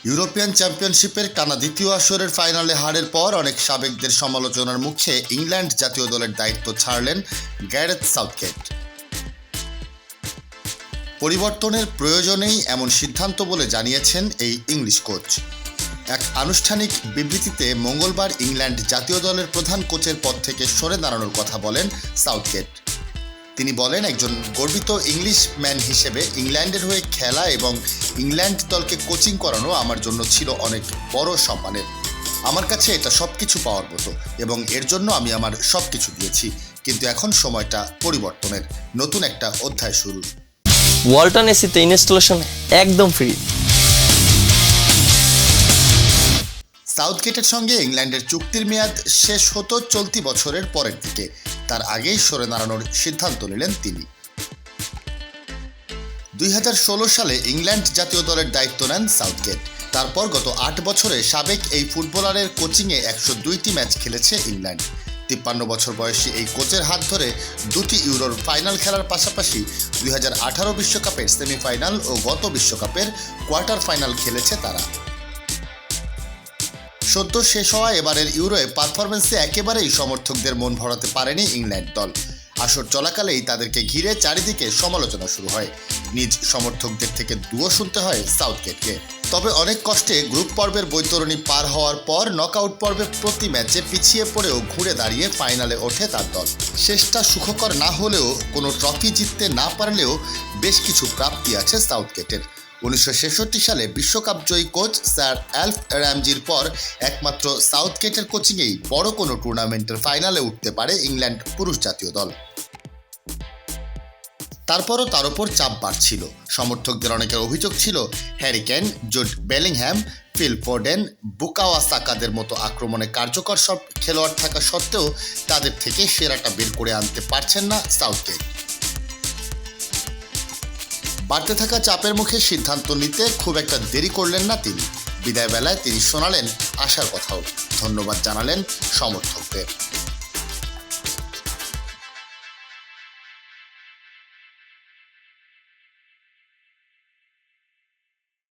European চ্যাম্পিয়নশিপের টানা দ্বিতীয় আসরের ফাইনালে হারের পর অনেক সাবেকদের সমালোচনার মুখে ইংল্যান্ড জাতীয় দলের দায়িত্ব ছাড়লেন গ্যারেথ সাউথগেট। পরিবর্তনের প্রয়োজনেই এমন সিদ্ধান্ত বলে জানিয়েছেন এই ইংলিশ কোচ। এক আনুষ্ঠানিক বিবৃতিতে মঙ্গলবার ইংল্যান্ড জাতীয় দলের প্রধান কোচের পদ থেকে সরে দাঁড়ানোর কথা বলেন সাউথগেট। তিনি বলেন, একজন গর্বিত ইংলিশ ম্যান হিসেবে ইংল্যান্ডের হয়ে খেলা এবং ইংল্যান্ড দলকে কোচিং করানো আমার জন্য ছিল অনেক বড় সম্মানের। আমার কাছে এটা সবকিছু পাওয়ার মতো এবং এর জন্য আমি আমার সবকিছু দিয়েছি, কিন্তু এখন সময়টা পরিবর্তনের, নতুন একটা অধ্যায় শুরু। ওয়ালটন এসিতে ইনস্টলেশন একদম ফ্রি। সাউথগেটের সঙ্গে ইংল্যান্ডের চুক্তির মেয়াদ শেষ হতো চলতি বছরের পরের দিকে। তার আগেই সরে দাঁড়ানোর সিদ্ধান্ত নিলেন তিনি। 2016 সালে ইংল্যান্ড জাতীয় দলের দায়িত্ব নেন সাউথগেট। তারপর গত 8 বছরে সাবেক এই ফুটবলারের কোচিংয়ে 102টি ম্যাচ খেলেছে ইংল্যান্ড। 53 বছর বয়সী এই কোচের হাত ধরে 2টি ইউরোর ফাইনাল খেলার পাশাপাশি 2018 বিশ্বকাপের সেমিফাইনাল ও গত বিশ্বকাপের কোয়ার্টার ফাইনাল খেলেছে তারা। সদ্য শেষ হওয়া এবারের ইউরোয় পারফরমেন্সে একেবারেই সমর্থকদের মন ভরাতে পারেনি ইংল্যান্ড দল। আসর চলাকালেই তাদেরকে ঘিরে চারিদিকে সমালোচনা শুরু হয়। নিজ সমর্থকদের থেকে দুও শুনতে হয় সাউথগেটকে। তবে অনেক কষ্টে গ্রুপ পর্বের বৈতরণী পার হওয়ার পর নকআউট পর্বে প্রতি ম্যাচে পিছিয়ে পড়েও ঘুরে দাঁড়িয়ে ফাইনালে ওঠে তার দল। শেষটা সুখকর না হলেও, কোনো ট্রফি জিততে না পারলেও বেশ কিছু প্রাপ্তি আছে সাউথগেটের। 1966 সালে বিশ্বকাপ জয়ী কোচ স্যার অ্যালফ র্যামজির পর একমাত্র সাউথগেটের কোচিংয়েই বড় কোনো টুর্নামেন্টের ফাইনালে উঠতে পারে ইংল্যান্ড পুরুষ জাতীয় দল। তারপরও তার উপর চাপ বাড়ছিল। সমর্থকদের অনেকের অভিযোগ ছিল, Harry Kane, Jude Bellingham, Phil Foden, Bukayo সাকাদের মতো আক্রমণে কার্যকর সব খেলোয়াড় থাকা সত্ত্বেও তাদের থেকে সেরাটা বের করে আনতে পারছেন না সাউথগেট। বাড়তে থাকা চাপের মুখে সিদ্ধান্ত নিতে খুব একটা দেরি করলেন না তিনি। বিদায় বেলায় তিনি শোনালেন আশার কথাও, ধন্যবাদ জানালেন সমর্থকদের।